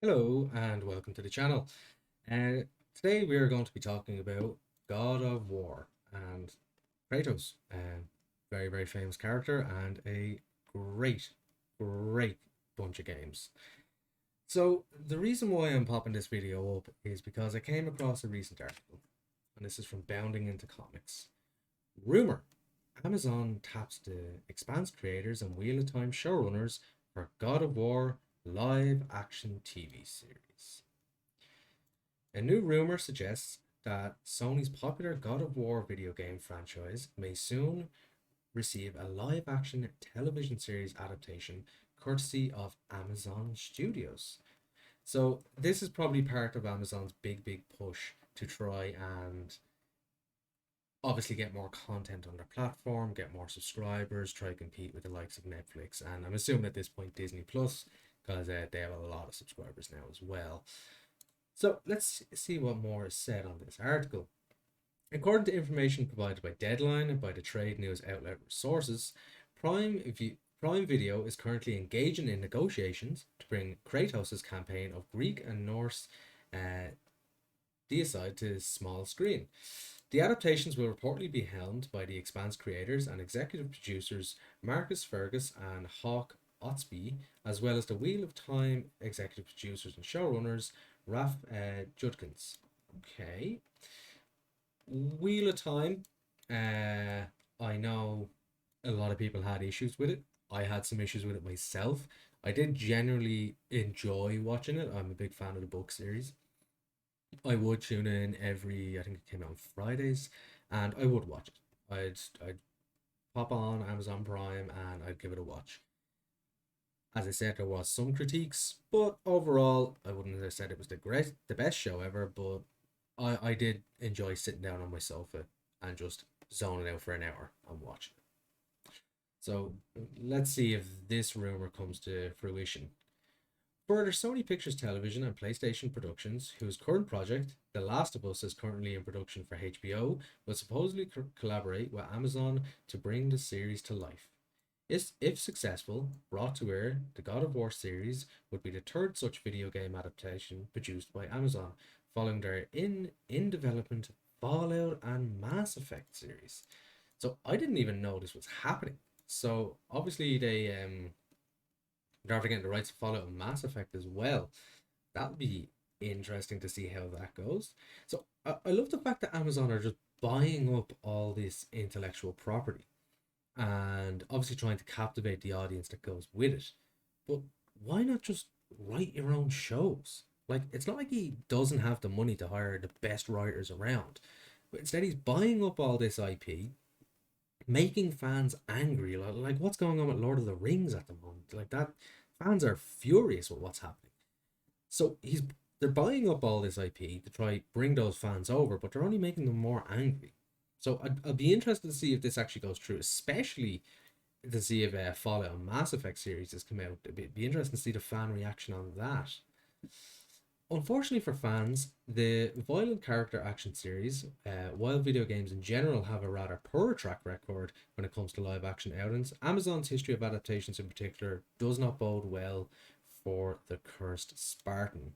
Hello and welcome to the channel. Today we are going to be talking about God of War and Kratos, a very famous character and a great, great bunch of games. So the reason why I'm popping this video up is because I came across a recent article, and this is from Bounding into Comics. Rumor: Amazon taps the Expanse creators and Wheel of Time showrunners for God of War live action TV series. A new rumor suggests that Sony's popular God of War video game franchise may soon receive a live action television series adaptation courtesy of Amazon Studios. So, this is probably part of Amazon's big push to try and obviously get more content on their platform, get more subscribers, try to compete with the likes of Netflix, and I'm assuming at this point Disney Plus, because they have a lot of subscribers now as well. So let's see what more is said on this article. According to information provided by Deadline and by the trade news outlet sources, Prime Video is currently engaging in negotiations to bring Kratos' campaign of Greek and Norse deicide to small screen. The adaptations will reportedly be helmed by the Expanse creators and executive producers Marcus Fergus and Hawk Otsby, as well as the Wheel of Time executive producers and showrunners Raf Judkins. Okay. Wheel of Time. I know a lot of people had issues with it. I had some issues with it myself. I did generally enjoy watching it. I'm a big fan of the book series. I would tune in every, I think it came out on Fridays, and I would watch it. I'd pop on Amazon Prime and I'd give it a watch. As I said, there was some critiques, but overall, I wouldn't have said it was the best show ever. But I did enjoy sitting down on my sofa and just zoning out for an hour and watching it. So let's see if this rumor comes to fruition. Further, Sony Pictures Television and PlayStation Productions, whose current project, The Last of Us, is currently in production for HBO, will supposedly collaborate with Amazon to bring the series to life. If successful, brought to air, the God of War series would be the third such video game adaptation produced by Amazon, following their in development Fallout and Mass Effect series. So I didn't even know this was happening. So obviously they're after getting the rights to Fallout and Mass Effect as well. That'll be interesting to see how that goes. So I love the fact that Amazon are just buying up all this intellectual property and obviously trying to captivate the audience that goes with it. But why not just write your own shows? Like, it's not like he doesn't have the money to hire the best writers around, but instead he's buying up all this IP, making fans angry. Like what's going on with Lord of the Rings at the moment? Like that, fans are furious with what's happening. So they're buying up all this IP to try bring those fans over, but they're only making them more angry. So I'd be interested to see if this actually goes through, especially to see if Fallout and Mass Effect series has come out. It'd be interesting to see the fan reaction on that. Unfortunately for fans, the violent character action series, while video games in general have a rather poor track record when it comes to live action outings, Amazon's history of adaptations in particular does not bode well for the Cursed Spartan.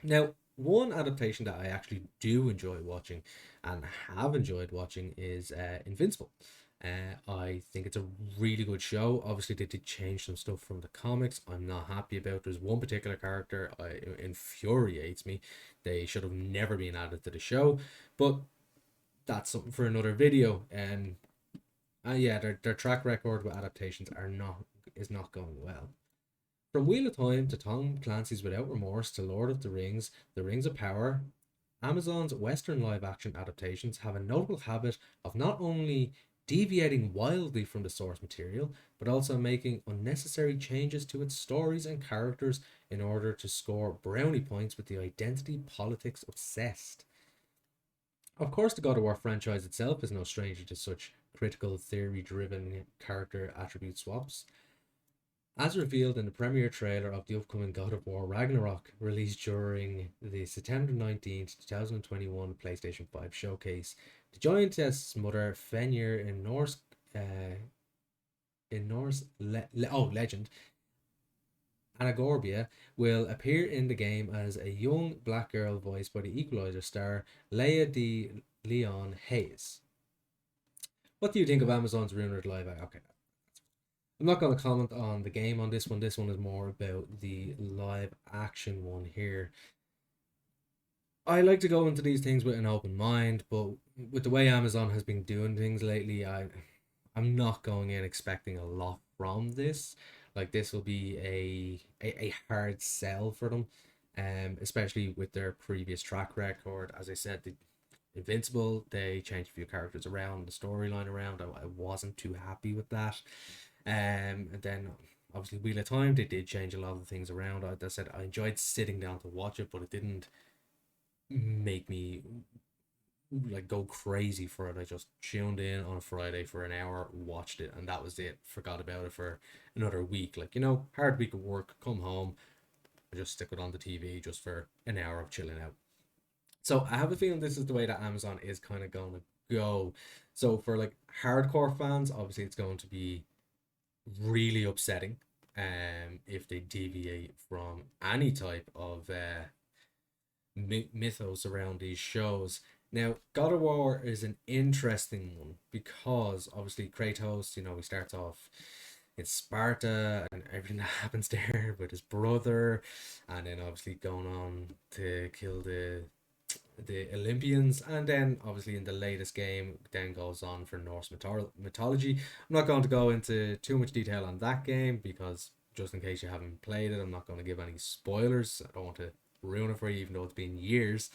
Now, one adaptation that I actually do enjoy watching and have enjoyed watching is Invincible. I think it's a really good show. Obviously, they did change some stuff from the comics. I'm not happy about. There's one particular character infuriates me. They should have never been added to the show, but that's something for another video. Yeah, their track record with adaptations is not going well. From Wheel of Time to Tom Clancy's Without Remorse to Lord of the Rings, The Rings of Power, Amazon's Western live action adaptations have a notable habit of not only deviating wildly from the source material, but also making unnecessary changes to its stories and characters in order to score brownie points with the identity politics obsessed. Of course, the God of War franchise itself is no stranger to such critical theory driven character attribute swaps. As revealed in the premiere trailer of the upcoming God of War Ragnarok, released during the September 19th, 2021 PlayStation 5 showcase, the giantess mother Fenrir in Norse legend Anagorbia will appear in the game as a young black girl voiced by the Equalizer star Leia de Leon Hayes. What do you think of Amazon's rumored live action? Okay, I'm not going to comment on the game on this one. This one is more about the live action one here. I like to go into these things with an open mind, but with the way Amazon has been doing things lately, I'm not going in expecting a lot from this. Like this will be a hard sell for them, especially with their previous track record. As I said, the Invincible, they changed a few characters around, the storyline around. I wasn't too happy with that. And then obviously Wheel of Time, they did change a lot of things around. I said I enjoyed sitting down to watch it, but it didn't make me like go crazy for it. I just tuned in on a Friday for an hour, watched it, and that was it. Forgot about it for another week. Like, hard week of work, come home, I just stick it on the TV just for an hour of chilling out. So I have a feeling this is the way that Amazon is kind of going to go. So for like hardcore fans, obviously it's going to be really upsetting if they deviate from any type of mythos around these shows. Now, God of War is an interesting one because obviously Kratos, he starts off in Sparta and everything that happens there with his brother, and then obviously going on to kill the Olympians, and then obviously in the latest game, then goes on for Norse mythology. I'm not going to go into too much detail on that game because just in case you haven't played it, I'm not going to give any spoilers. I don't want to ruin it for you, even though it's been years.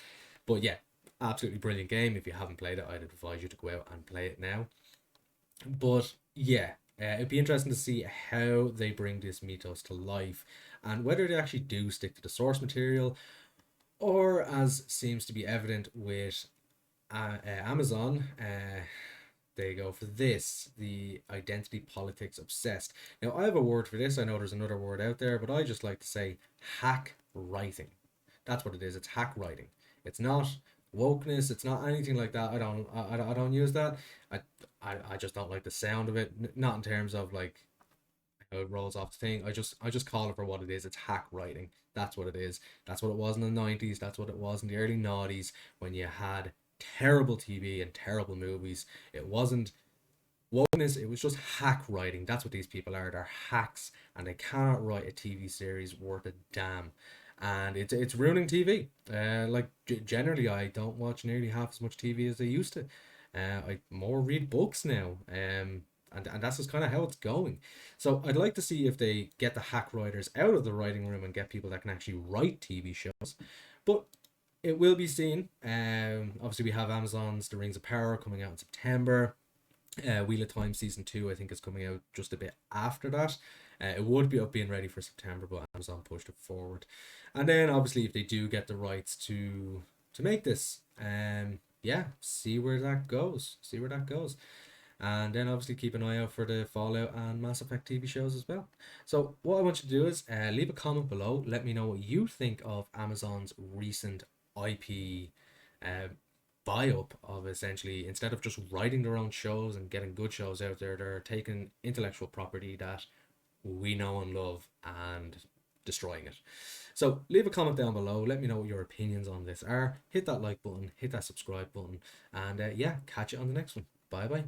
But yeah, absolutely brilliant game. If you haven't played it, I'd advise you to go out and play it now. But yeah, it'd be interesting to see how they bring this mythos to life and whether they actually do stick to the source material or, as seems to be evident with Amazon, they go for this, the identity politics obsessed. Now, I have a word for this. I know there's another word out there, but I just like to say hack writing. That's what it is. It's hack writing. It's not wokeness. It's not anything like that. I don't use that. I, I just don't like the sound of it. Not in terms of like how it rolls off the thing. I just call it for what it is. It's hack writing. That's what it is. That's what it was in the 90s. That's what it was in the early noughties when you had terrible TV and terrible movies. It wasn't wokeness, it was just hack writing. That's what these people are. They're hacks and they cannot write a TV series worth a damn. And it's ruining TV. Like generally, I don't watch nearly half as much TV as I used to. I more read books now. And that's just kind of how it's going. So I'd like to see if they get the hack writers out of the writing room and get people that can actually write TV shows. But it will be seen. Obviously, we have Amazon's The Rings of Power coming out in September. Wheel of Time season 2, I think, is coming out just a bit after that. It would be up being ready for September, but Amazon pushed it forward. And then obviously, if they do get the rights to make this, yeah, see where that goes. See where that goes. And then obviously keep an eye out for the Fallout and Mass Effect TV shows as well. So what I want you to do is leave a comment below. Let me know what you think of Amazon's recent IP uh, buy up of essentially instead of just writing their own shows and getting good shows out there, they're taking intellectual property that we know and love and destroying it. So leave a comment down below. Let me know what your opinions on this are. Hit that like button, hit that subscribe button, and yeah, catch you on the next one. Bye bye.